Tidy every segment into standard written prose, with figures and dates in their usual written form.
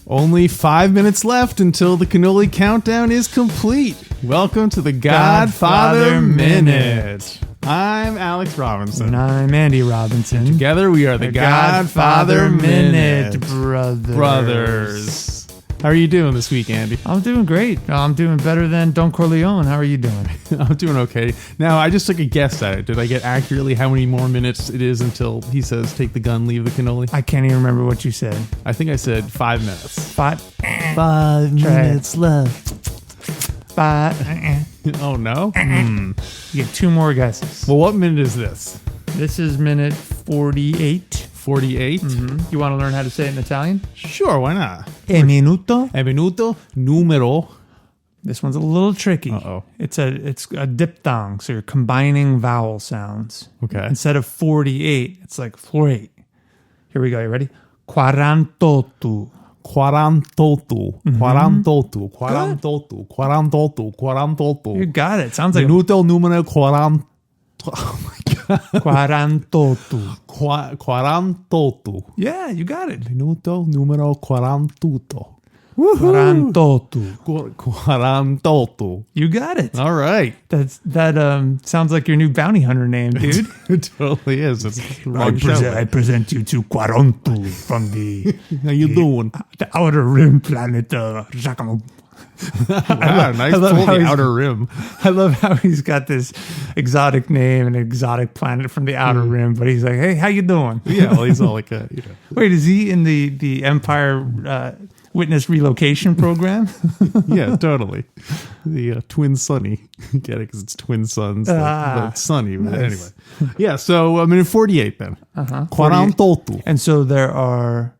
Only 5 minutes left until the cannoli countdown is complete. Welcome to the Godfather Minute. I'm Alex Robinson. And I'm Andy Robinson. Together we are the Godfather Minute Brothers. How are you doing this week, Andy? I'm doing great. I'm doing better than Don Corleone. How are you doing? I'm doing okay. Now, I just took a guess at it. Did I get accurately how many more minutes it is until he says, take the gun, leave the cannoli? I can't even remember what you said. I think I said 5 minutes. 5 minutes left. 5. Oh, no? You get 2 more guesses. Well, what minute is this? This is minute 48. 48? You want to learn how to say it in Italian? Sure, why not? E minuto. E minuto numero. This one's a little tricky. Uh-oh. It's a diphthong, so you're combining vowel sounds. Okay. Instead of 48, it's like 48. Here we go. You ready? 48. 48. 48. You got it. Sounds like Minuto numero 40. Oh my God. 48. Yeah, you got it. Minuto numero 48. 48. You got it. All right. That sounds like your new bounty hunter name, dude. It totally is. It's the wrong show. I present you to Quaranto from the How you doing? the outer rim planet Giacomo. Wow, nice pull, the outer rim. I love how he's got this exotic name and exotic planet from the outer rim, but he's like, hey, how you doing? Yeah, well, he's all like a, Wait, is he in the Empire Witness Relocation Program? Yeah, totally. The twin Sonny. Get it? Because it's twin sons. But Sonny. But Nice. anyway. Yeah, so I'm in 48 then. 48. And so there are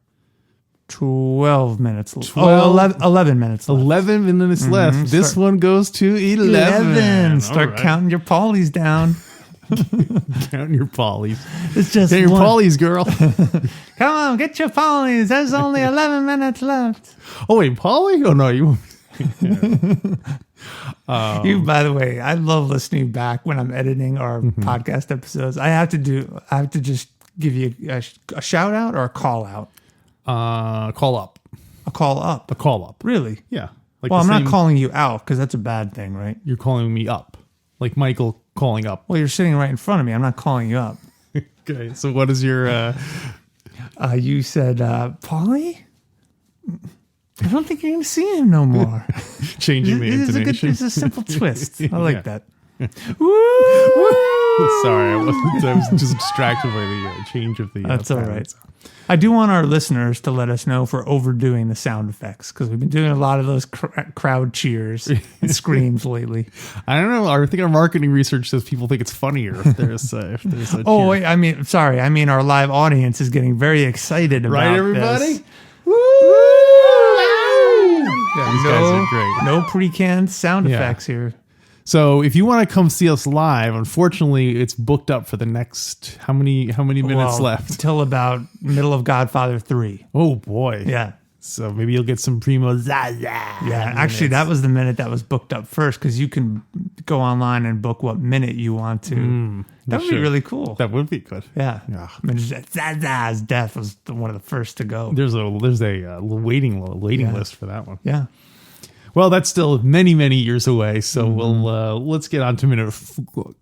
12 minutes left. 11 minutes left. 11 minutes left. This one goes to 11. Start All right. counting your polys down. Counting your polys. It's just Get your one. polys, girl. Come on, get your polys. There's only 11 minutes left. Oh, wait, Polly? Oh, no, you... You, by the way, I love listening back when I'm editing our podcast episodes. I have to just give you a shout out or a call out. Call up. A call up. A call up. Really? Yeah. Like Well, I'm the not same- calling you out because that's a bad thing, right? You're calling me up. Like Michael calling up. Well, you're sitting right in front of me. I'm not calling you up. Okay, so what is your... You said, Polly? I don't think you're going to see him no more. changing the intonation? It's a simple twist. I like Yeah. that. Sorry, I was just distracted by the change of the... That's all pattern. right. I do want our listeners to let us know if we're overdoing the sound effects because we've been doing a lot of those crowd cheers and screams lately. I don't know. I think our marketing research says people think it's funnier if there's a Oh, cheer. wait, I mean, sorry. I mean, our live audience is getting very excited about Right, everybody? this. Yeah, these guys are great. No pre-canned sound Yeah. effects here. So if you want to come see us live, unfortunately, it's booked up for the next how many minutes left? Until about middle of Godfather 3. Oh boy. Yeah. So maybe you'll get some primo zaza. Yeah, actually, that was the minute that was booked up first because you can go online and book what minute you want to. That would be really cool. That would be good. Yeah. Yeah. I mean, Zaza's death was one of the first to go. There's a waiting list for that one. Yeah. Well, that's still many years away. So let's get on to minute 48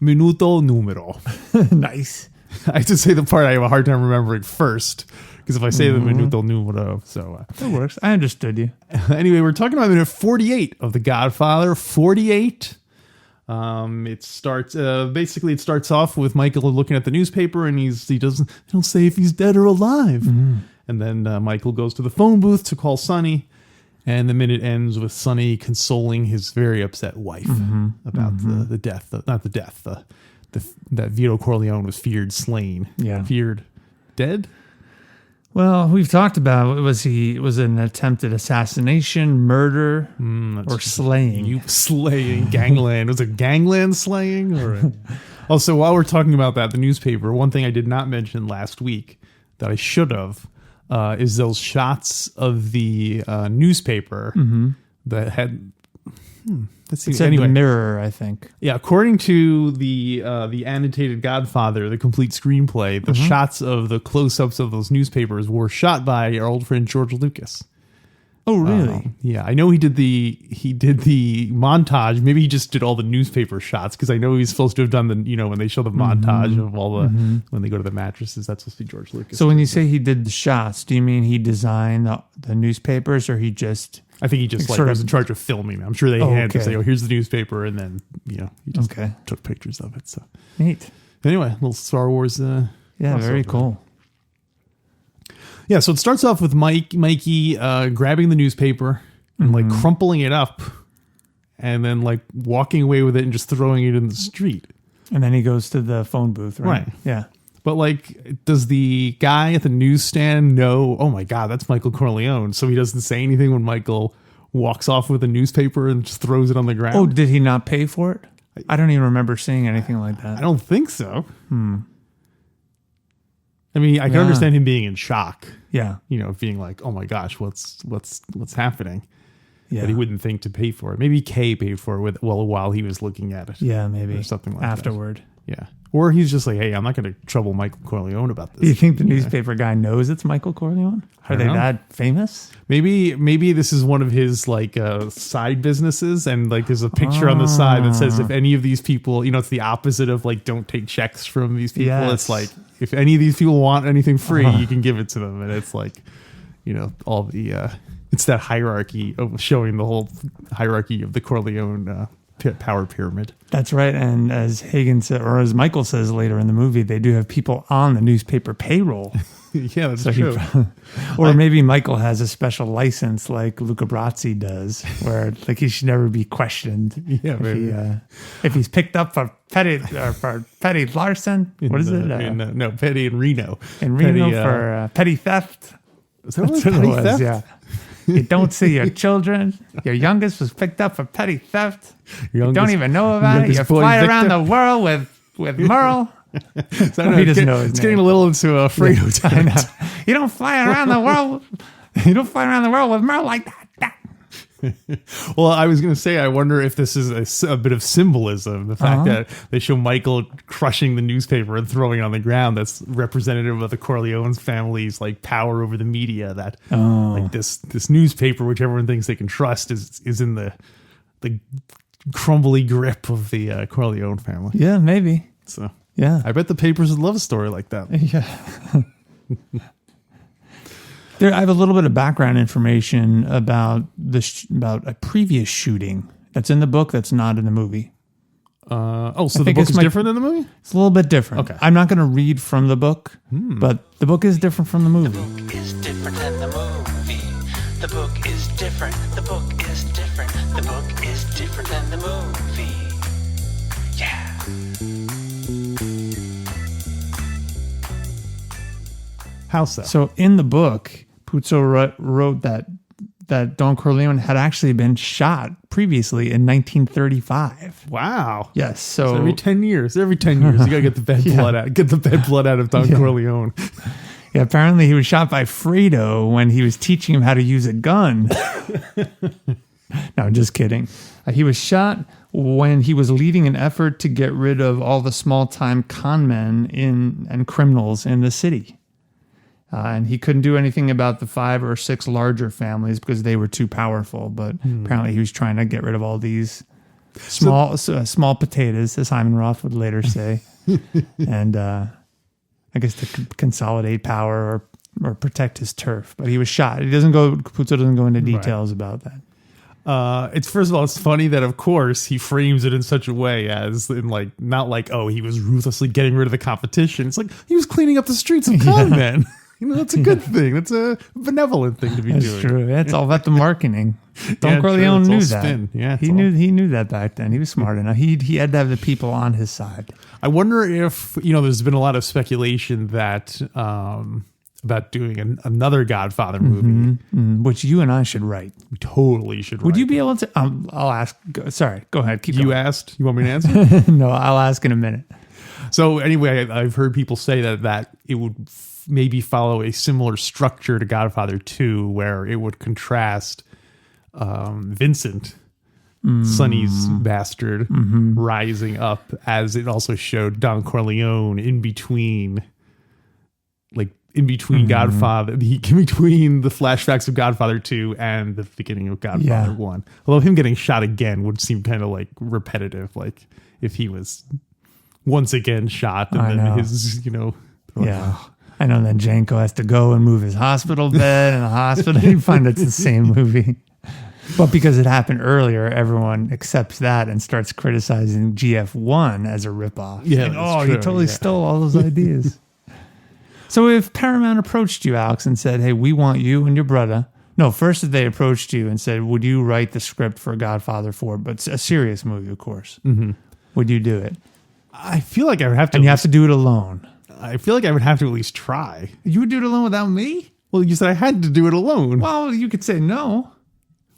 minuto numero. Nice. I have to say the part I have a hard time remembering first because if I say the minuto numero, so That works. I understood you. anyway, we're talking about minute 48 of The Godfather. 48. It starts basically. It starts off with Michael looking at the newspaper, and they don't say if he's dead or alive. And then Michael goes to the phone booth to call Sonny, and the minute ends with Sonny consoling his very upset wife about the death, that Vito Corleone was feared slain. Yeah. Feared dead. Well, we've talked about it was an attempted assassination, murder, or slaying. Slaying, gangland. Was it gangland slaying? Or also, while we're talking about that, the newspaper, one thing I did not mention last week that I should have is those shots of the newspaper that had... Let's see. It's anyway. The Mirror, I think. Yeah, according to the annotated Godfather, the complete screenplay, the shots of the close-ups of those newspapers were shot by our old friend George Lucas. Oh, really? Yeah, I know he did the montage. Maybe he just did all the newspaper shots because I know he's supposed to have done when they show the montage of all the when they go to the mattresses. That's supposed to be George Lucas. So when you say he did the shots, do you mean he designed the newspapers, or he just? I think he just was in charge of filming them. I'm sure they had to say, "Oh, here's the newspaper," and then he just took pictures of it. So neat. Anyway, little Star Wars. Very cool. Yeah, so it starts off with Mikey grabbing the newspaper and crumpling it up, and then walking away with it and just throwing it in the street. And then he goes to the phone booth, right? Yeah. But does the guy at the newsstand know, oh my God, that's Michael Corleone? So he doesn't say anything when Michael walks off with a newspaper and just throws it on the ground? Oh, did he not pay for it? I don't even remember seeing anything like that. I don't think so. I mean, I can understand him being in shock. Yeah. Being like, oh my gosh, what's happening? Yeah. But he wouldn't think to pay for it. Maybe Kay paid for it while he was looking at it. Yeah, maybe. Or something like afterward. That. Yeah. Or he's just like, hey, I'm not going to trouble Michael Corleone about this. Do you think the newspaper guy knows it's Michael Corleone? Are they that famous? Maybe this is one of his side businesses, and there's a picture on the side that says if any of these people, it's the opposite of don't take checks from these people. Yes. It's if any of these people want anything free, you can give it to them, and it's all the it's that hierarchy of showing the whole hierarchy of the Corleone power pyramid. That's right. And as Hagen said, or as Michael says later in the movie, they do have people on the newspaper payroll. Yeah, that's true. Maybe Michael has a special license like Luca Brasi does, where he should never be questioned. Yeah, if he's picked up for petty larceny. What is it? No, petty in Reno. In Reno for petty theft. Is that what petty theft? Yeah. You don't see your children. Your youngest was picked up for petty theft. You don't even know about it. You fly around the world with Merle. He doesn't know his name. It's getting a little into Fredo time. You don't fly around the world. You don't fly around the world with Merle like that. Well, I was going to say, I wonder if this is a bit of symbolism. The fact that they show Michael crushing the newspaper and throwing it on the ground. That's representative of the Corleone family's power over the media. That this newspaper, which everyone thinks they can trust, is in the crumbly grip of the Corleone family. Yeah, maybe. So yeah, I bet the papers would love a story like that. Yeah. I have a little bit of background information about about a previous shooting that's in the book that's not in the movie. So the book is different than the movie? It's a little bit different. Okay. I'm not going to read from the book, but the book is different from the movie. The book is different than the movie. The book is different. The book is different. The book is different than the movie. Yeah. How so? So in the book, Puzo wrote that Don Corleone had actually been shot previously in 1935. Wow. Yes. So every 10 years, you got to get the bad blood out. Get the bad blood out of Don Corleone. Yeah, apparently he was shot by Fredo when he was teaching him how to use a gun. No, just kidding. He was shot when he was leading an effort to get rid of all the small-time con men and criminals in the city. And he couldn't do anything about the 5 or 6 larger families because they were too powerful. But apparently he was trying to get rid of all these small potatoes, as Hyman Roth would later say. And I guess to consolidate power or protect his turf. But he was shot. Puzo doesn't go into details about that. It's first of all, it's funny that of course he frames it in such a way as in not he was ruthlessly getting rid of the competition. It's he was cleaning up the streets of con men. That's a good thing. That's a benevolent thing to be doing. That's true. It's all about the marketing. Don Corleone knew that. Spin. Yeah, he knew that back then. He was smart enough. He had to have the people on his side. I wonder if there's been a lot of speculation that about doing another Godfather movie. Which you and I should write. We totally should. Would write. you be able to? I'll ask. Sorry, go ahead. Keep You going. asked. You want me to answer? No, I'll ask in a minute. So anyway, I've heard people say that it would maybe follow a similar structure to Godfather 2, where it would contrast Vincent, Sonny's bastard, rising up, as it also showed Don Corleone in between Godfather, in between the flashbacks of Godfather 2 and the beginning of Godfather 1. Although him getting shot again would seem kind of like repetitive, like if he was once again shot and then his, Yeah. I know that Janko has to go and move his hospital bed in the hospital. You find it's the same movie. But because it happened earlier, everyone accepts that and starts criticizing GF1 as a ripoff. Yeah, saying, you totally stole all those ideas. So if Paramount approached you, Alex, and said, hey, we want you and your brother. No, first they approached you and said, would you write the script for Godfather 4? But it's a serious movie, of course. Mm-hmm. Would you do it? I feel like I would have to. And you have to do it alone. I feel like I would have to at least try. You would do it alone without me? Well, you said I had to do it alone. Well, you could say no.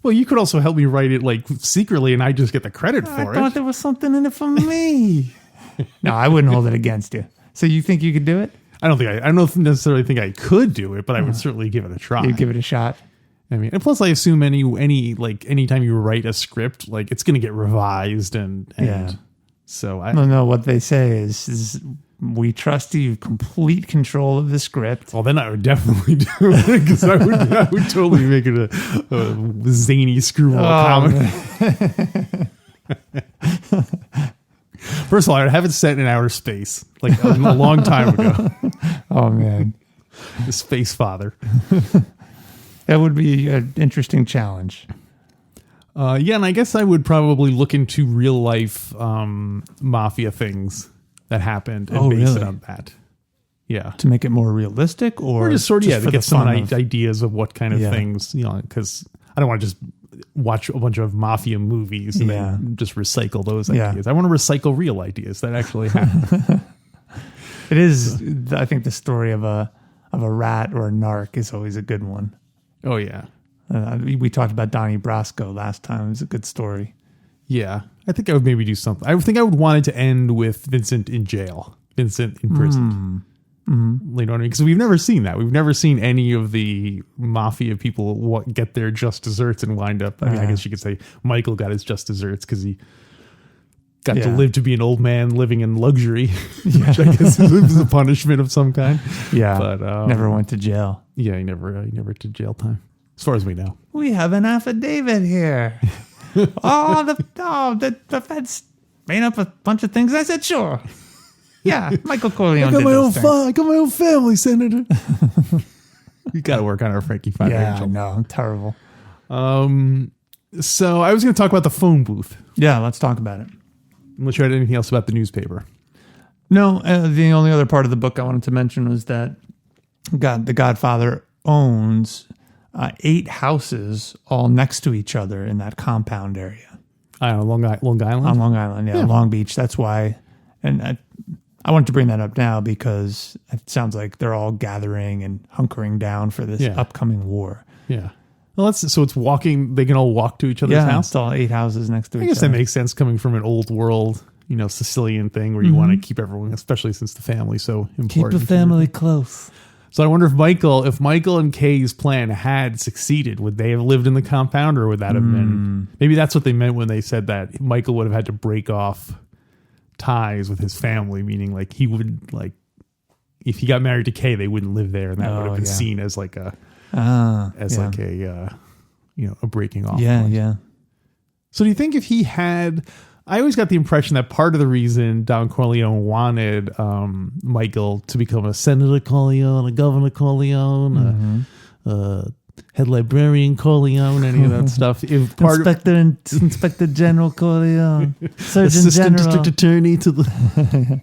Well, you could also help me write it like secretly, and I just get the credit for I it. thought there was something in it for me. No, I wouldn't hold it against you. So you think you could do it? I don't necessarily think I could do it, but I would certainly give it a try. You'd give it a shot. I mean, and plus I assume anytime you write a script, like it's going to get revised and so No, what they say is we trust you, have complete control of the script. Well, then I would definitely do it because I would totally make it a zany screwball comedy. First of all, I would have it set in outer space, like a long time ago. Oh man, The Space Father. That would be an interesting challenge. Yeah, and I guess I would probably look into real life mafia things that happened and base it on that. Yeah. To make it more realistic or just sort of, to get some ideas of what kind of Yeah. things, because I don't want to just watch a bunch of mafia movies and then just recycle those ideas. I want to recycle real ideas that actually happen. It is, I think the story of a rat or a narc is always a good one. Oh, yeah. We talked about Donnie Brasco last time. It was a good story. Yeah. I think I would maybe do something. I think I would want it to end with Vincent in jail. Vincent in prison. Mm-hmm. You know what I mean? Because we've never seen that. We've never seen any of the mafia people get their just desserts and wind up. I mean, I guess you could say Michael got his just desserts because he got to live to be an old man living in luxury, which I guess is a punishment of some kind. Yeah, but never went to jail. Yeah, he never did jail time, as far as we know. We have an affidavit here. The feds made up a bunch of things. I said, sure. Yeah, Michael Corleone. I got my own family, Senator. We got to work on our Frankie financial. Yeah, no, I'm terrible. So I was going to talk about the phone booth. Yeah, let's talk about it. Unless you had anything else about the newspaper. No, the only other part of the book I wanted to mention was that the Godfather owns 8 houses all next to each other in that compound area. Long Island? On Long Island, yeah. Long Beach. That's why. And I wanted to bring that up now because it sounds like they're all gathering and hunkering down for this upcoming war. Yeah. Well, so it's walking. They can all walk to each other's house. It's all 8 houses next to each other. I guess that makes sense coming from an old world, Sicilian thing where you want to keep everyone, especially since the family's so important. Keep the family close. So I wonder if Michael and Kay's plan had succeeded, would they have lived in the compound, or would that have been? Maybe that's what they meant when they said that Michael would have had to break off ties with his family, meaning like he would if he got married to Kay, they wouldn't live there, and that would have been seen as like a a breaking off. Yeah, point. yeah. So do you think if he had? I always got the impression that part of the reason Don Corleone wanted Michael to become a Senator Corleone, a Governor Corleone, a head librarian Corleone, any of that stuff. If Inspector General Corleone, Surgeon Assistant General, District Attorney to the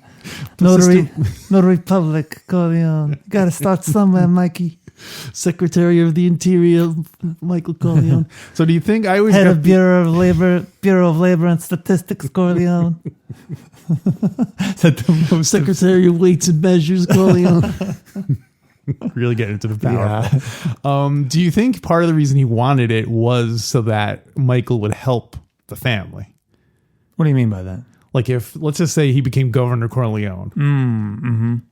Notary Public Corleone. Got to start somewhere, Mikey. Secretary of the Interior, Michael Corleone. So do you think I was head of Bureau of Labor and Statistics, Corleone? Secretary of Weights and Measures, Corleone. Really getting into the power. Do you think part of the reason he wanted it was so that Michael would help the family? What do you mean by that? Like if, let's just say he became Governor Corleone.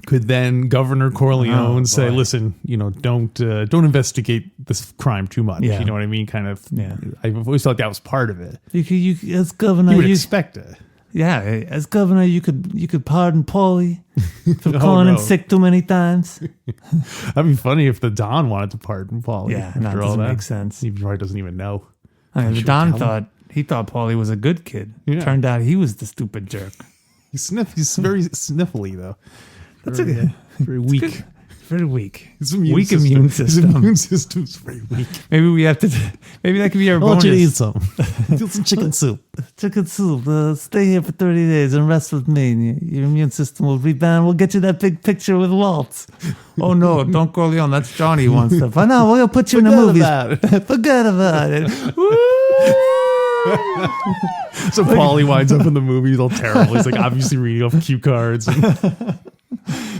Could then Governor Corleone say, listen, don't investigate this crime too much. Yeah. You know what I mean? Kind of. Yeah. I've always thought that was part of it. You as governor, You would expect it. yeah, as governor, you could pardon Paulie for calling in sick too many times. That'd be funny if the Don wanted to pardon Paulie. Yeah, that after all doesn't make sense. He probably doesn't even know. I mean, the Should Don tell him. thought Paulie was a good kid. Yeah. Turned out he was the stupid jerk. He's very sniffly though. That's okay. Very weak. Very weak. His Weak immune system. His immune system's very weak. Maybe we have to. Maybe that could be our I'll bonus. let you eat some. Eat some chicken soup. Chicken soup. Stay here for 30 days and rest with me. And your immune system will rebound. We'll get you that big picture with Walt. Oh no, don't Corleone. That's Johnny who wants stuff. I know. We're gonna put you in the movies. Forget about it. So Paulie winds up in the movies all terrible. He's like obviously reading off cue cards.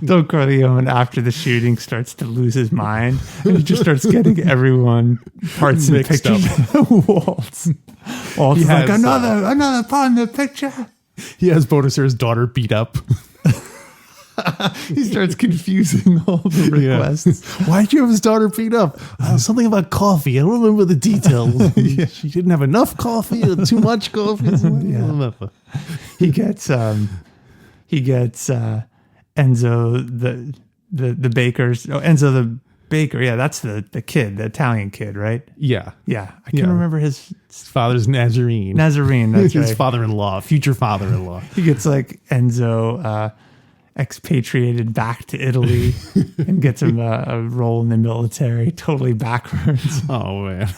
Don Corleone, after the shooting, starts to lose his mind, and he just starts getting everyone parts and Mixed pictures. Walt's He like has, another part in the picture. He has Bodhisar's daughter beat up. He starts confusing all the requests. Why'd you have his daughter beat up? Something about coffee. I don't remember the details. She didn't have enough coffee or too much coffee. I don't remember. He gets Enzo the baker's Enzo the baker. Yeah, that's the kid, the Italian kid, right? Yeah. Yeah, I can't remember his Father's Nazarene. Nazarene. That's His right. father-in-law, future father-in-law. He gets like Enzo expatriated back to Italy and gets him a role in the military, totally backwards. Oh man.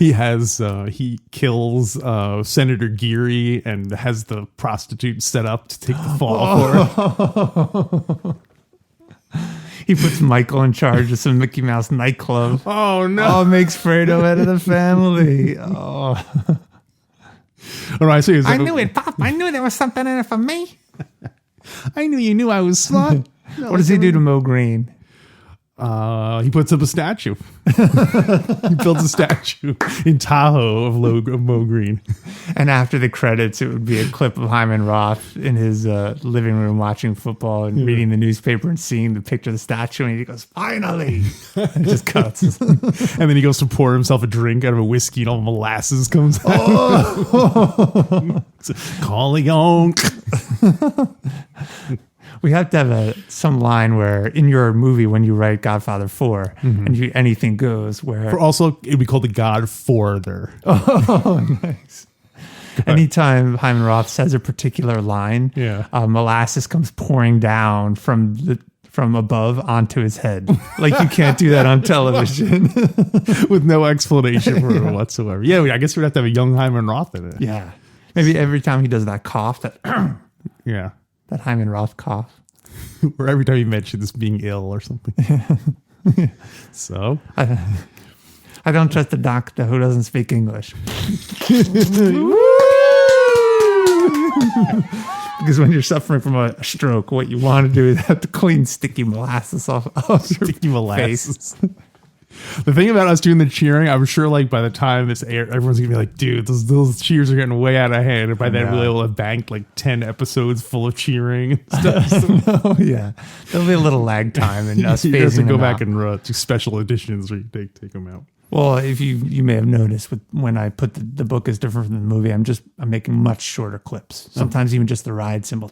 He kills Senator Geary and has the prostitute set up to take the fall for it. He puts Michael in charge of some Mickey Mouse nightclub. Oh no. Oh, makes Fredo head of the family. Oh, All right, so I knew it, Pop. I knew there was something in it for me. I knew you knew I was smart. What does he do to Mo Green? He puts up a statue. He builds a statue in Tahoe of Mo Green. And after the credits, it would be a clip of Hyman Roth in his living room watching football and reading the newspaper and seeing the picture of the statue. And he goes, finally. And it just cuts. And then he goes to pour himself a drink out of a whiskey and all molasses comes out. Oh. Corleone. We have to have some line where in your movie, when you write Godfather 4 and anything goes, where Also, it'd be called the Godfather. oh, nice. Anytime Hyman Roth says a particular line, molasses comes pouring down from above onto his head. Like you can't do that on television. With no explanation for it whatsoever. Yeah, I guess we'd have to have a young Hyman Roth in it. Yeah. Maybe every time he does that cough, that Yeah. that Hyman Roth cough. Or every time he mentions being ill or something. So? I don't trust a doctor who doesn't speak English. Because when you're suffering from a stroke, what you want to do is have to clean sticky molasses off your Sticky molasses. face. The thing about us doing the cheering, I'm sure like by the time this airs, everyone's gonna be like, dude, those cheers are getting way out of hand. And by then we'll be able to bank like 10 episodes full of cheering and stuff. So Oh yeah, there'll be a little lag time and us you have to phasing go them back out. and do special editions where you take them out. Well, if you may have noticed when I put the book is different from the movie, I'm making much shorter clips. Sometimes even just the ride symbol,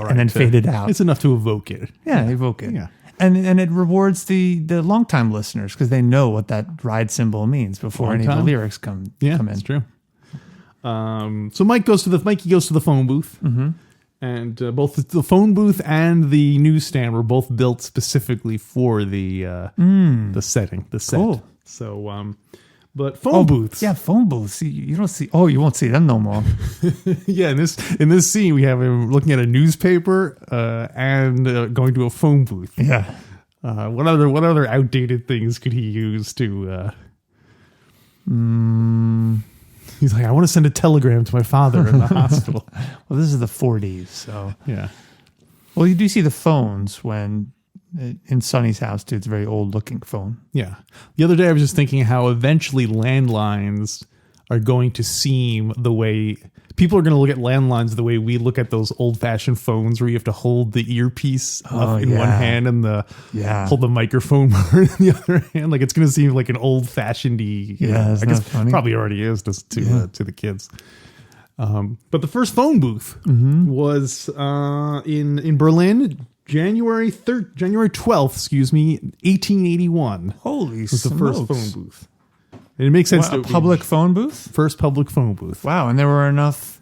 and then fade it out. It's enough to evoke it. Yeah, evoke it. Yeah. And it rewards the longtime listeners because they know what that ride symbol means before any of the Long time. lyrics come Yeah, in. that's true. So Mikey goes to the phone booth, and both the phone booth and the newsstand were both built specifically for the setting, the set. Cool. So, but phone booths, Yeah, phone booths. You don't see. Oh, you won't see them no more. yeah. In this scene, we have him looking at a newspaper and going to a phone booth. Yeah. What other outdated things could he use to? He's like, I want to send a telegram to my father in the hospital. Well, this is the 40s, so Yeah. well, you do see the phones when in Sonny's house too. It's a very old looking phone. Yeah. The other day I was just thinking how eventually landlines are going to seem the way people are going to look at landlines the way we look at those old fashioned phones where you have to hold the earpiece up in one hand and hold the microphone in the other hand. Like it's going to seem like an old fashioned I guess funny? Probably already is to the kids. But the first phone booth was in Berlin, January 12th, 1881. Holy was the smokes. first phone booth. And it makes sense. A public phone booth? First public phone booth. Wow. And there were enough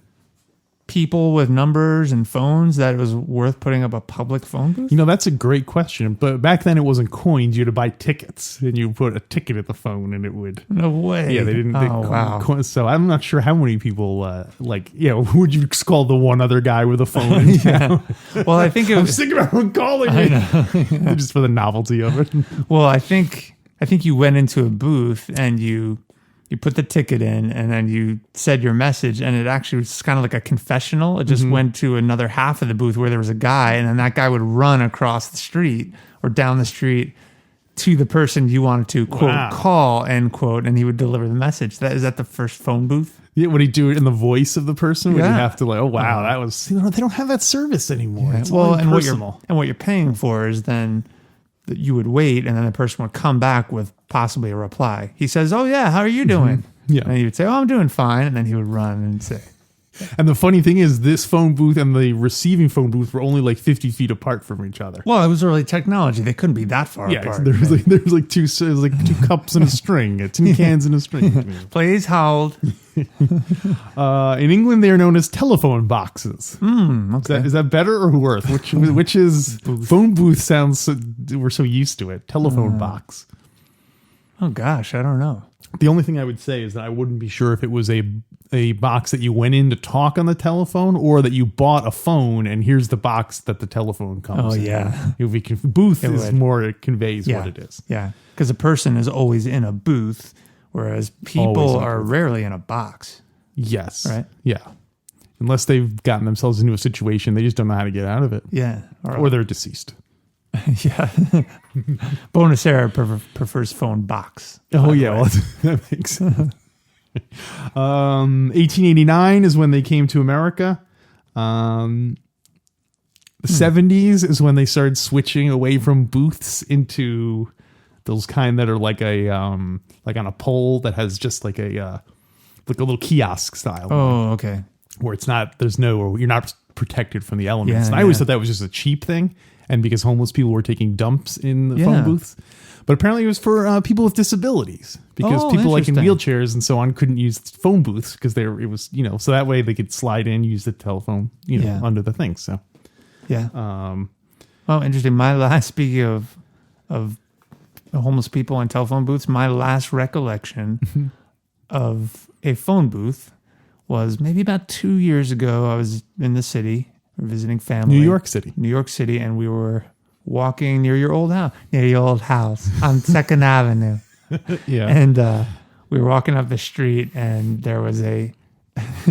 people with numbers and phones that it was worth putting up a public phone booth? You know, that's a great question. But back then it wasn't coins. You had to buy tickets and you put a ticket at the phone and it would. No way. Yeah, they didn't. Wow. So I'm not sure how many people, would you call the one other guy with a phone in town? Well, I think it I'm was. sick of everyone calling me. I know. Just for the novelty of it. Well, I think you went into a booth and you put the ticket in and then you said your message, and it actually was kind of like a confessional. It just went to another half of the booth where there was a guy, and then that guy would run across the street or down the street to the person you wanted to quote call, end quote, and he would deliver the message. Is that the first phone booth? Yeah, would he do it in the voice of the person? Would you Yeah. have to that was, they don't have that service anymore. Yeah. It's all and impersonal. what you're paying for is then that you would wait, and then the person would come back with possibly a reply. He says, "Oh yeah, how are you doing?" Yeah. And he would say, "Oh, I'm doing fine," and then he would run and say, And the funny thing is, this phone booth and the receiving phone booth were only like 50 feet apart from each other. "Well, it was early technology; they couldn't be that far apart." There was two cups and a string, tin cans and a string. Please hold. In England, they are known as telephone boxes. Okay. Is that better or worse? Which is phone booth sounds? We're so used to it. Telephone box. Oh gosh, I don't know. The only thing I would say is that I wouldn't be sure if it was a box that you went in to talk on the telephone or that you bought a phone and here's the box that the telephone comes in. Oh, yeah. It would be booth is more, it conveys what it is. Yeah, because a person is always in a booth, whereas people Always in a are booth. rarely in a box. Yes. Right. Yeah. Unless they've gotten themselves into a situation, they just don't know how to get out of it. Yeah. Or they're deceased. Yeah. Bonus Era prefers phone box. Oh, yeah. Well, that makes sense. 1889 is when they came to America. The 70s is when they started switching away from booths into those kind that are like on a pole that has just like a little kiosk style. Oh, okay. Where you're not protected from the elements. Yeah, and I always thought that was just a cheap thing. And because homeless people were taking dumps in the phone booths. But apparently it was for people with disabilities, because people like in interesting. wheelchairs and so on couldn't use phone booths because so that way they could slide in, use the telephone, under the thing. So, Yeah. Oh, interesting. Speaking of homeless people and telephone booths, my last recollection of a phone booth was maybe about 2 years ago. I was in the city visiting family. New York City, and we were walking near your old house on 2nd Avenue. Yeah. And we were walking up the street, and there was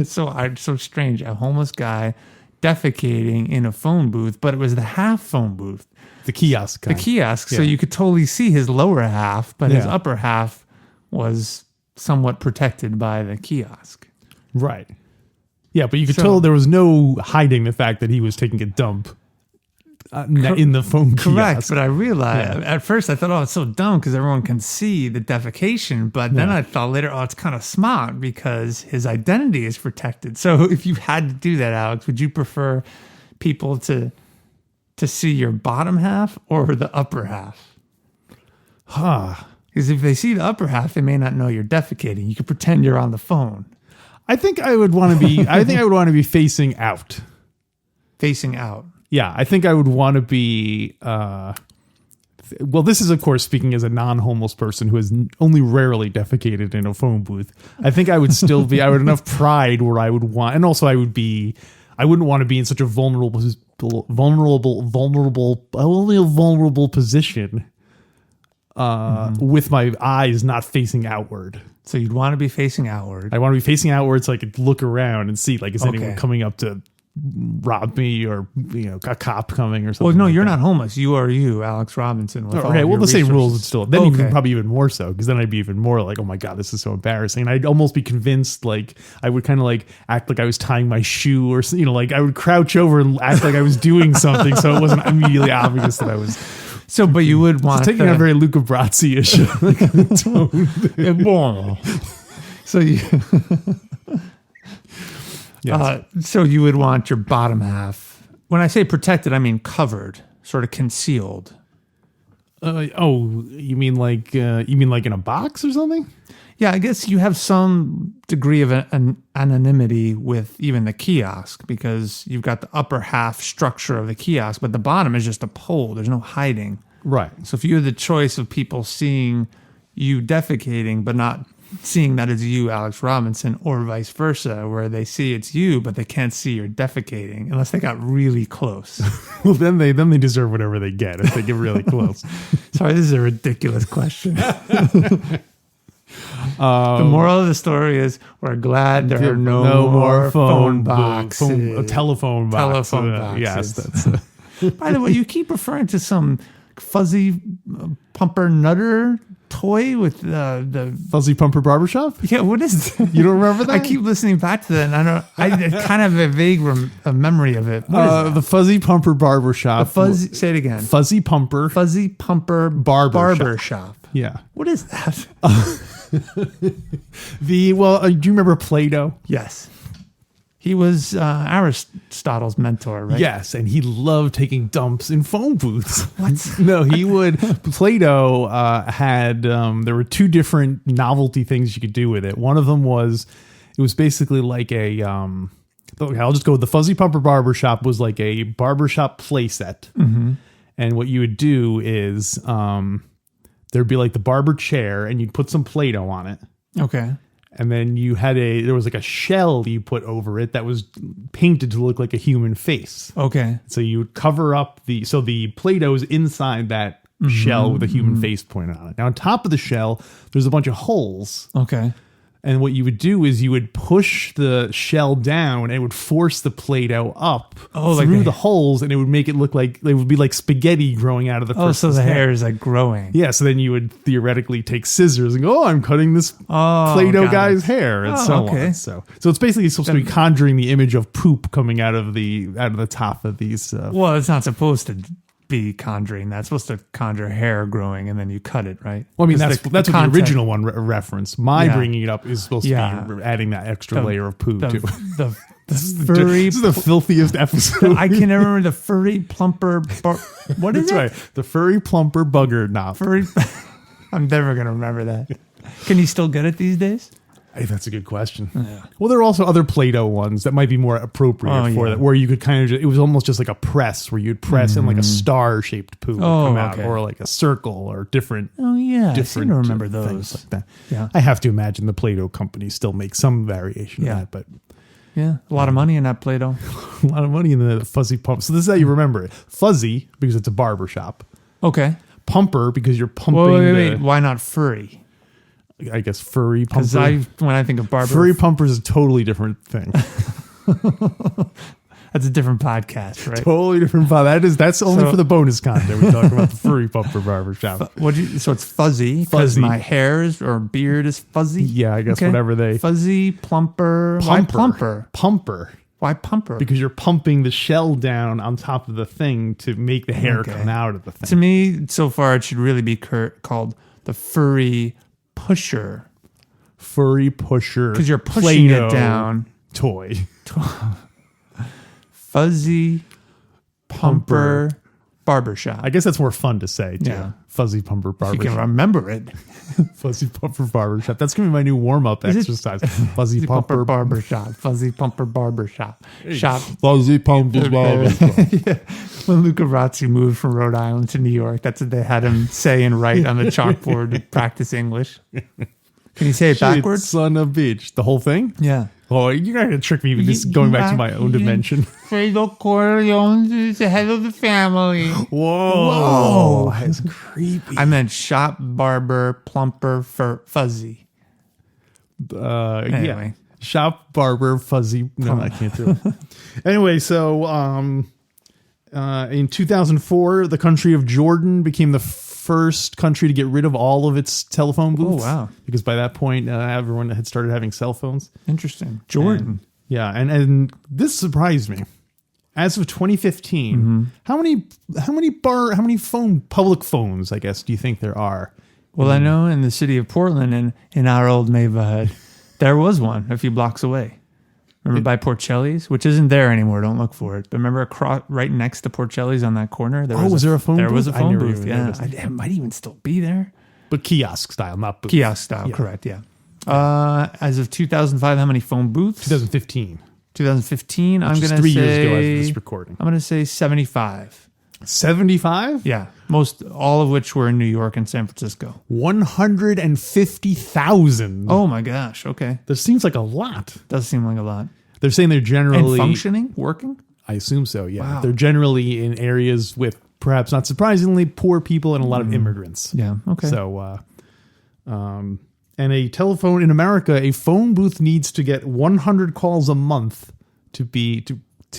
so strange, a homeless guy defecating in a phone booth, but it was the half phone booth. The kiosk. The kiosk, so you could totally see his lower half, but his Yeah. upper half was somewhat protected by the kiosk. Right. Yeah, but you could tell there was no hiding the fact that he was taking a dump in the phone Correct, kiosk. but I realized at first I thought, oh, it's so dumb because everyone can see the defecation. But then I thought later, oh, it's kind of smart because his identity is protected. So if you had to do that, Alex, would you prefer people to see your bottom half or the upper half? Because if they see the upper half, they may not know you're defecating. You could pretend you're on the phone. I think I would want to be. I think I would want to be facing out. Facing out. Yeah, I think I would want to be. Well, this is, of course, speaking as a non-homeless person who has only rarely defecated in a phone booth. I think I would still be. I would have enough pride where I would want, and also I would be. I wouldn't want to be in such a vulnerable position with my eyes not facing outward. So you'd want to be facing outward. I want to be facing outward so I could look around and see, like, is anyone coming up to rob me, or a cop coming or something. Well, no, like you're that. not homeless. You are you, Alex Robinson. With all Okay, of well, your the same rules would resources. still. Then Okay. even probably even more so, because then I'd be even more like, oh my god, this is so embarrassing. And I'd almost be convinced, like I would kind of like act like I was tying my shoe, or like I would crouch over and act like I was doing something, so it wasn't immediately obvious that I was. So, but you would want Taking a very Luca Brasi-ish tone. So you. Yes. So you would want your bottom half. When I say protected, I mean covered, sort of concealed. You mean like in a box or something? Yeah, I guess you have some degree of an anonymity with even the kiosk, because you've got the upper half structure of the kiosk, but the bottom is just a pole. There's no hiding. Right. So if you had the choice of people seeing you defecating, but not seeing that it's you, Alex Robinson, or vice versa, where they see it's you, but they can't see you're defecating unless they got really close. Well, then they deserve whatever they get if they get really close. Sorry, this is a ridiculous question. The moral of the story is we're glad there are no more phone boxes. Telephone box. Telephone boxes. Yes, that's. By the way, you keep referring to some fuzzy Plumper Nutter toy with the Fuzzy Pumper Barbershop? yeah. What is that? You don't remember that? I keep listening back to that, and I kind of have a vague a memory of it. What is that? The Fuzzy Pumper Barbershop. Fuzzy. Say it again. Fuzzy Pumper. Fuzzy Pumper Barber Shop. Yeah. What is that? Do you remember Plato? Yes. He was Aristotle's mentor, right? Yes, and he loved taking dumps in phone booths. What? No, he would. Plato had, there were two different novelty things you could do with it. One of them was, it was basically like a, okay, I'll just go with the Fuzzy Pumper Barbershop was like a barbershop playset. Mm-hmm. And what you would do is there'd be like the barber chair, and you'd put some Play-Doh on it. Okay. And then there was like a shell you put over it that was painted to look like a human face. Okay. So you would cover up so the Play-Doh's inside that shell with a human face pointed on it. Now on top of the shell, there's a bunch of holes. Okay. And what you would do is you would push the shell down, and it would force the Play-Doh up through the holes, and it would make it look like it would be like spaghetti growing out of the person's so the head. hair is like growing. Yeah, so then you would theoretically take scissors and go, I'm cutting this Play-Doh guy's hair, and so on. So it's basically supposed to be conjuring the image of poop coming out of the top of these. Well, it's not supposed to be conjuring. That's supposed to conjure hair growing, and then you cut it, right? Well, I mean, that's what the original one referenced. My bringing it up is supposed to be adding that extra layer of poo to it. This is the filthiest episode. I can never remember the furry plumper. What is That's it? right. The furry plumper bugger knob. I'm never gonna remember that. Can you still get it these days? Hey, that's a good question. Yeah. Well, there are also other Play-Doh ones that might be more appropriate for that, where you could kind of it was almost just like a press where you'd press and like a star-shaped poo would come out, or like a circle, or different. Oh yeah, different I seem to remember things those. like that. Yeah, I have to imagine the Play-Doh company still makes some variation of that, but yeah, a lot of money in that Play-Doh. a lot of money in the fuzzy pump. So this is how you remember it: fuzzy because it's a barber shop. Okay. Pumper because you're pumping. Wait. Why not furry? I guess furry pumper. Because when I think of barber, furry pumper is a totally different thing. That's a different podcast, right? Totally different. That's only for the bonus content. We talk about the furry pumper barbershop. So it's fuzzy because my hair or beard is fuzzy. Yeah, I guess whatever they fuzzy plumper. Why plumper? Pumper. Why pumper? Because you're pumping the shell down on top of the thing to make the hair come out of the thing. To me, so far, it should really be called the furry pusher. Furry pusher. Because you're pushing Play-Doh it down. Toy. Fuzzy pumper barbershop. I guess that's more fun to say, too. Yeah. Fuzzy pumper barbershop. You can remember it. Fuzzy pumper barbershop. That's going to be my new warm-up exercise. Fuzzy pumper barbershop. Fuzzy pumper barbershop. Fuzzy pumper barbershop. Yeah. When Luca Brasi moved from Rhode Island to New York, that's what they had him say and write on the chalkboard to practice English. Can you say it backwards? Son of a bitch. The whole thing? Yeah. Oh, you're going to trick me with this going back to my own dimension. Fredo Corleone is the head of the family. Whoa. That's creepy. I meant shop, barber, plumper, fuzzy. Anyway. Shop barber fuzzy. No, I can't do it. Anyway, so in 2004, the country of Jordan became the first country to get rid of all of its telephone booths. Oh, wow. Because by that point, everyone had started having cell phones. Interesting. Jordan. And this surprised me. As of 2015, how many public phones, I guess, do you think there are? Well, I know in the city of Portland, in our old neighborhood, there was one a few blocks away. Remember by Porcelli's, which isn't there anymore. Don't look for it. But remember right next to Porcelli's on that corner? Was there a phone booth? There was a phone booth, yeah. It might even still be there. But kiosk style, not booth. Kiosk style, correct, yeah. As of 2005, how many phone booths? 2015. 2015, I'm going to say... 3 years ago as of this recording. I'm going to say 75. 75? Yeah. All of which were in New York and San Francisco. 150,000. Oh my gosh. Okay. That seems like a lot. Does seem like a lot. They're saying they're generally... And functioning? Working? I assume so, yeah. Wow. They're generally in areas with, perhaps not surprisingly, poor people and a lot of immigrants. Yeah. Okay. So, and a telephone in America, a phone booth needs to get 100 calls a month to be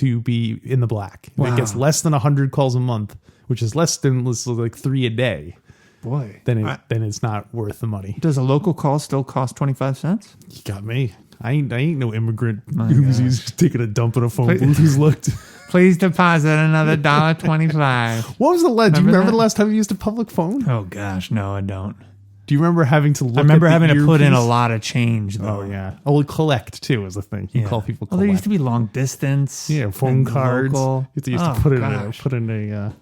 in the black. If it gets less than 100 calls a month, which is less than like 3 a day, boy, then it's not worth the money. Does a local call still cost 25 cents? You got me. I ain't no immigrant who's taking a dump in a phone booth who's looked. Please deposit another $1.25. What was the last? Do you remember the last time you used a public phone? Oh gosh, no, I don't. Do you remember having to look? I remember at having to put in a earpiece? lot of change, though. Oh yeah. Oh, collect too is the thing. You call people. Well, Collect. there used to be long distance. Yeah, phone cards. Local. You used to put in a.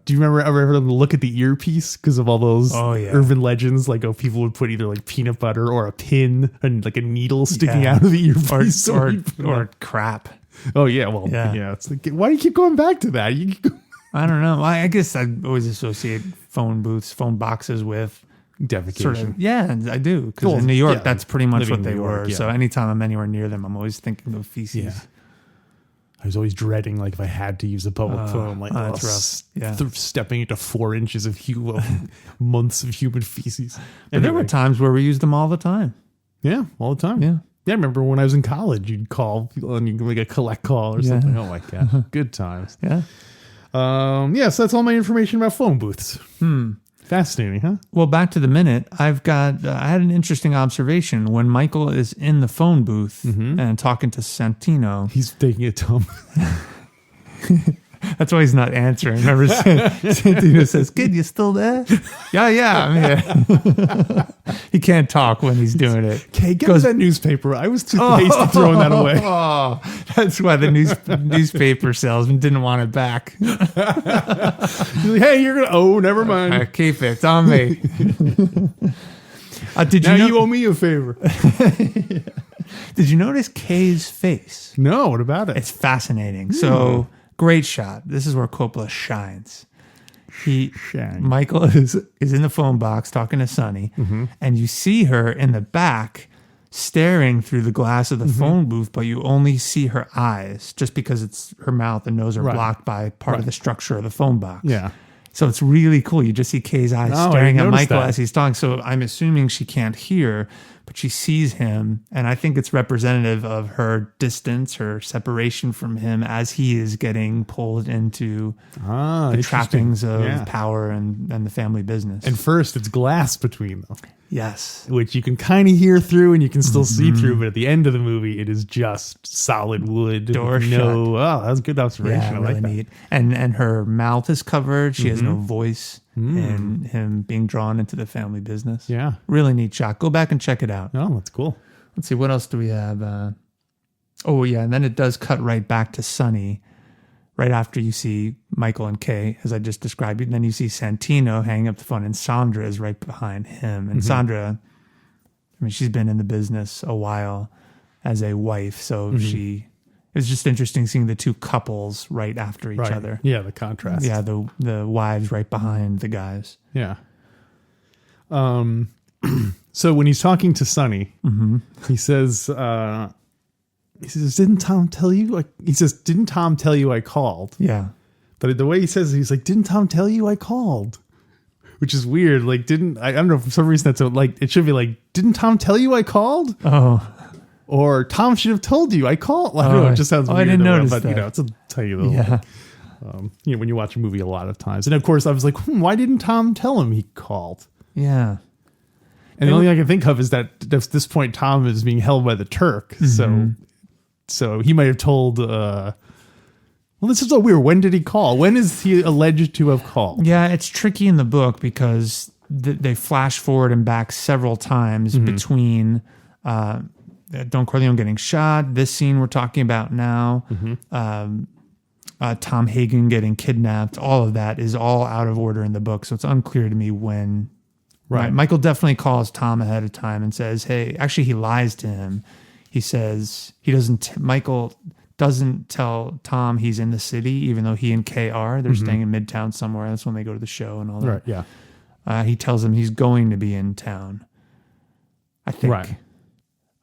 Do you remember ever having to look at the earpiece because of all those urban legends? Like, people would put either like peanut butter or a pin and like a needle sticking out of the earpiece, or crap. Oh yeah, well yeah. It's like, why do you keep going back to that? I don't know. I guess I always associate phone booths, phone boxes with defecation. I do. Because in New York, that's pretty much what they York, were. So anytime I'm anywhere near them, I'm always thinking of feces. Yeah. I was always dreading, like, if I had to use a public phone, like, that's rough. Yeah. Stepping into 4 inches of months of human feces. But there were times where we used them all the time. Yeah, all the time. Yeah. Yeah, I remember when I was in college, you'd call people and you could make a collect call or something. Oh my God. Good times. Yeah. So that's all my information about phone booths. Fascinating, huh? Well, back to the minute. I had an interesting observation when Michael is in the phone booth and talking to Santino. He's taking a dump. That's why he's not answering. Remember, Santino says, "Kid, you still there?" Yeah, I'm here. He can't talk when he's doing it. Okay, get me that newspaper. I was too hasty throwing that away. Oh, that's why the newspaper salesman didn't want it back. He's like, hey, you're gonna. Never mind. Keep it. It's on me. You owe me a favor. Did you notice Kay's face? No. What about it? It's fascinating. So. Great shot. This is where Coppola shines. Michael is in the phone box talking to Sonny, and you see her in the back staring through the glass of the phone booth, but you only see her eyes just because it's her mouth and nose are blocked by part of the structure of the phone box. Yeah. So it's really cool. You just see Kay's eyes staring at Michael as he's talking. So I'm assuming she can't hear, but she sees him. And I think it's representative of her distance, her separation from him as he is getting pulled into the trappings of power and the family business. And first, it's glass between them. Yes. Which you can kind of hear through and you can still see through. But at the end of the movie, it is just solid wood. Door shut. Oh, that's a good observation. Yeah, I like really that. neat. And her mouth is covered. She has no voice in him being drawn into the family business. Yeah. Really neat shot. Go back and check it out. Oh, that's cool. Let's see. What else do we have? And then it does cut right back to Sonny right after you see Michael and Kay, as I just described. And then you see Santino hanging up the phone, and Sandra is right behind him. And Sandra, I mean, she's been in the business a while as a wife, so it was just interesting seeing the two couples right after each other. Yeah, the contrast. Yeah, the wives right behind the guys. Yeah. So when he's talking to Sonny, he says, didn't Tom tell you? Didn't Tom tell you I called? Yeah. But the way he says it, he's like, didn't Tom tell you I called? Which is weird. Like, I don't know, for some reason that's it should be like, didn't Tom tell you I called? Oh. or Tom should have told you. I called. I don't know. It just sounds weird. I didn't notice but that. it's a tiny little. Yeah. When you watch a movie a lot of times, and of course I was like, why didn't Tom tell him he called? Yeah. And the only thing I can think of is that at this point Tom is being held by the Turk, so he might have told. Well, this is so weird. When did he call? When is he alleged to have called? Yeah, it's tricky in the book because they flash forward and back several times between Don Corleone getting shot, this scene we're talking about now, Tom Hagen getting kidnapped. All of that is all out of order in the book, so it's unclear to me when. Right. Michael definitely calls Tom ahead of time and says, hey, actually he lies to him. He says Michael doesn't tell Tom he's in the city, even though he and Kay are. They're staying in Midtown somewhere. That's when they go to the show and all that. Right, yeah. He tells him he's going to be in town, I think. Right.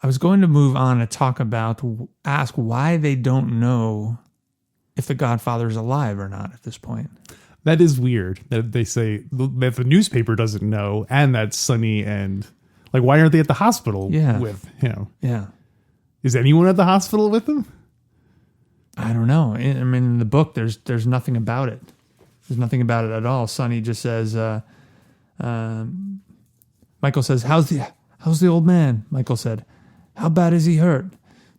I was going to move on to ask why they don't know if the Godfather is alive or not at this point. That is weird that they say that the newspaper doesn't know, and that Sonny and why aren't they at the hospital with him? Yeah. Is anyone at the hospital with him? I don't know. I mean, in the book, there's nothing about it. There's nothing about it at all. Sonny just says, Michael says, how's the old man? Michael said, how bad is he hurt?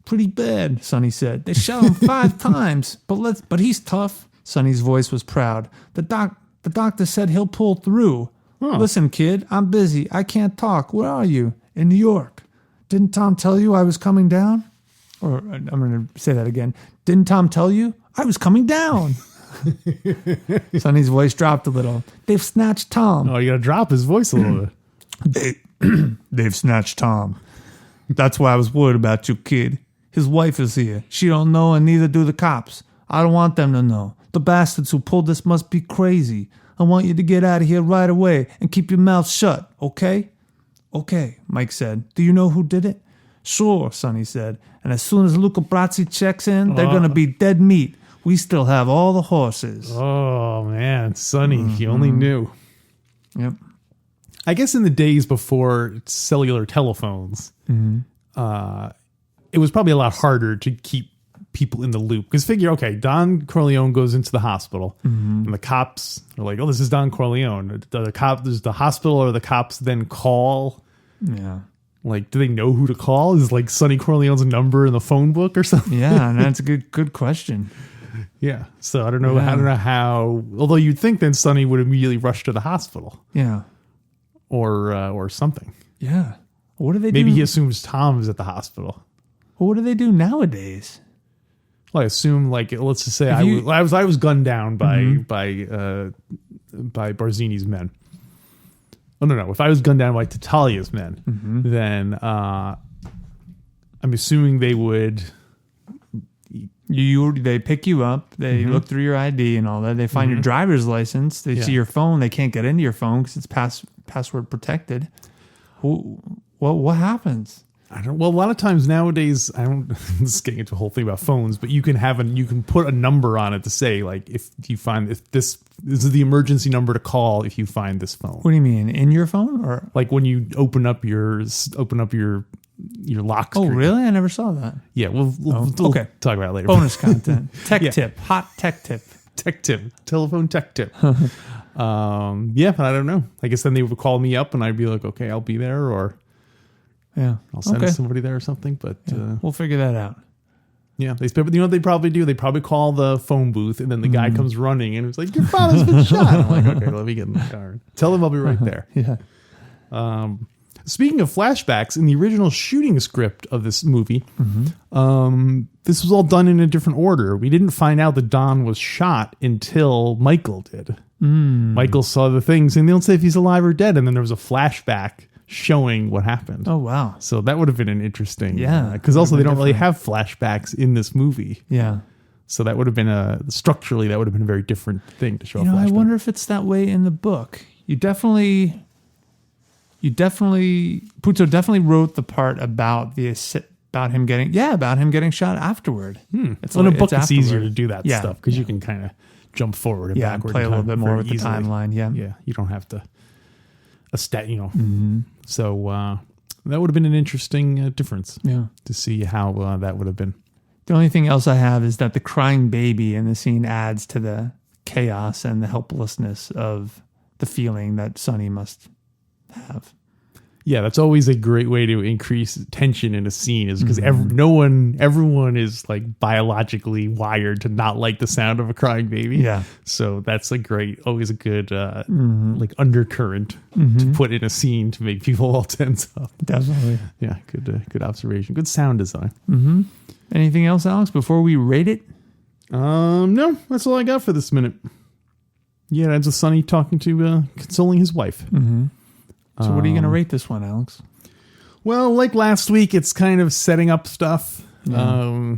Pretty bad, Sonny said. They shot him 5 times, but he's tough. Sonny's voice was proud. The doctor said he'll pull through. Huh. Listen, kid, I'm busy. I can't talk. Where are you? In New York. Didn't Tom tell you I was coming down? Or I'm going to say that again. Didn't Tom tell you? I was coming down. Sonny's voice dropped a little. They've snatched Tom. Oh, you got to drop his voice a little bit. They've snatched Tom. That's why I was worried about you, kid. His wife is here. She don't know, and neither do the cops. I don't want them to know. The bastards who pulled this must be crazy. I want you to get out of here right away and keep your mouth shut, okay? Okay, Mike said. Do you know who did it? Sure, Sonny said. And as soon as Luca Brazzi checks in, they're going to be dead meat. We still have all the horses. Oh, man. Sonny, if you only knew. Yep. I guess in the days before cellular telephones, it was probably a lot harder to keep people in the loop. Because figure, okay, Don Corleone goes into the hospital, and the cops are like, oh, this is Don Corleone. Does the hospital or the cops then call? Yeah. Do they know who to call? Is Sonny Corleone's number in the phone book or something? Yeah, and that's a good question. Yeah. So I don't know. I don't know how. Although you'd think then Sonny would immediately rush to the hospital. Yeah. Or something. Yeah. What do they do? Maybe he assumes Tom is at the hospital. Well, what do they do nowadays? Well, I assume let's just say I was gunned down by Barzini's men. Oh no! If I was gunned down by Tatalia's men, then I'm assuming they would. They pick you up. They look through your ID and all that. They find your driver's license. They see your phone. They can't get into your phone because it's password protected. What happens? I don't. Well, a lot of times nowadays, I don't. This is getting into a whole thing about phones, but you can put a number on it to say if this is the emergency number to call if you find this phone. What do you mean, in your phone or when you open up your lock screen? Oh, really? I never saw that. Yeah, we'll okay. Talk about it later. Bonus content. Tech tip. Hot tech tip. Tech tip. Telephone tech tip. Yeah, but I don't know. I guess then they would call me up and I'd be like, okay, I'll be there, or I'll send somebody there or something. But we'll figure that out. Yeah, you know what they probably do? They probably call the phone booth, and then the guy comes running, and it's like, your father's been shot. I'm like, okay, let me get in the car. Tell him I'll be right there. Yeah. Speaking of flashbacks, in the original shooting script of this movie, this was all done in a different order. We didn't find out that Don was shot until Michael did. Michael saw the things, and they don't say if he's alive or dead, and then there was a flashback showing what happened. Oh, wow. So that would have been an interesting... Yeah. Because also they don't really have flashbacks in this movie. Yeah. So that would have been structurally, that would have been a very different thing to show a flashback. I wonder if it's that way in the book. Puzo definitely wrote the part about him getting shot afterward. It's in a book, it's easier to do that stuff because you can kind of jump forward and backward. Play a little bit more with easily. the timeline. Yeah. Yeah. You don't have to... So That would have been an interesting difference. Yeah. To see how that would have been. The only thing else I have is that the crying baby in the scene adds to the chaos and the helplessness of the feeling that Sonny must have. Yeah, that's always a great way to increase tension in a scene, is because everyone is like biologically wired to not like the sound of a crying baby. Yeah. So that's always a good like undercurrent to put in a scene to make people all tense up. Definitely. Yeah, good observation. Good sound design. Mm-hmm. Anything else, Alex, before we rate it? No, that's all I got for this minute. Yeah, that's a Sonny talking to consoling his wife. Mm-hmm. So what are you going to rate this one, Alex? Well, like last week, it's kind of setting up stuff. Yeah.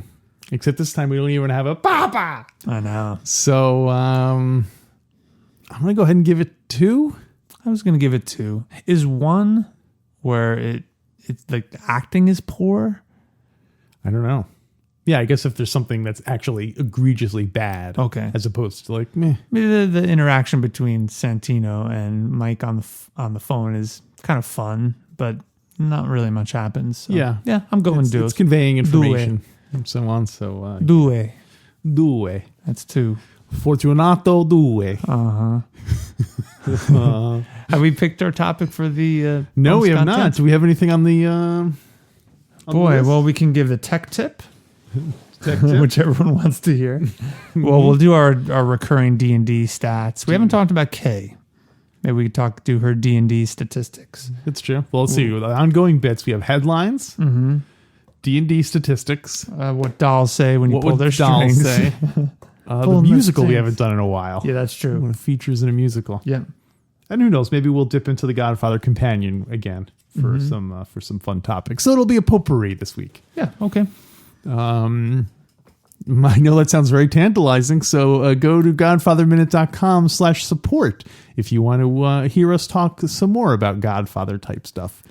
Except this time we don't even have a papa. I know. So I'm going to go ahead and give it 2. I was going to give it 2. Is 1 where it's like the acting is poor? I don't know. Yeah, I guess if there's something that's actually egregiously bad, okay, as opposed to like meh. Maybe the interaction between Santino and Mike on the phone is kind of fun, but not really much happens. So, yeah, I'm going to. It's conveying information and so on. So due. That's 2. Fortunato due. Have we picked our topic for the? No, we have not. Do we have anything on the? Boy, well, we can give the tech tip. Which everyone wants to hear. Well, we'll do our recurring D&D stats. We haven't talked about Kay. Maybe we could do her D&D statistics. It's true. Well, let's see. With ongoing bits, we have headlines, D&D statistics. What dolls say when you pull their strings. Say? The musical we haven't done in a while. Yeah, that's true. One of the features in a musical. Yeah. And who knows? Maybe we'll dip into the Godfather companion again for some fun topics. So it'll be a potpourri this week. Yeah. Okay. I know that sounds very tantalizing, so go to godfatherminute.com/support if you want to hear us talk some more about Godfather type stuff.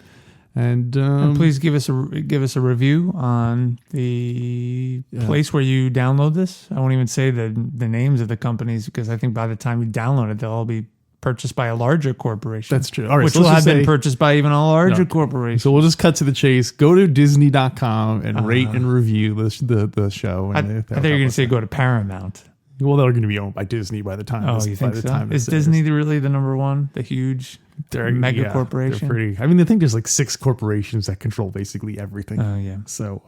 And please give us a review on the place where you download this. I won't even say the names of the companies, because I think by the time you download it, they'll all be purchased by a larger corporation. That's true. All right, which will have been purchased by even a larger corporation. So we'll just cut to the chase. Go to Disney.com and rate and review the show. I thought you were going to say go to Paramount. Well, they're going to be owned by Disney by the time. You think so? Is Disney really the number one? The huge mega corporation? I mean, I think there's like 6 corporations that control basically everything. Oh, yeah. So,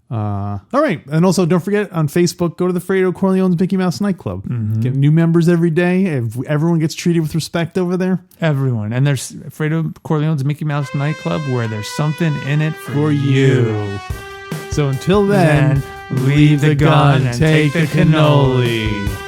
all right. And also, don't forget, on Facebook, go to the Fredo Corleone's Mickey Mouse Nightclub. Get new members every day. Everyone gets treated with respect over there. Everyone. And there's Fredo Corleone's Mickey Mouse Nightclub, where there's something in it for you. So until then, leave the gun and take the cannoli.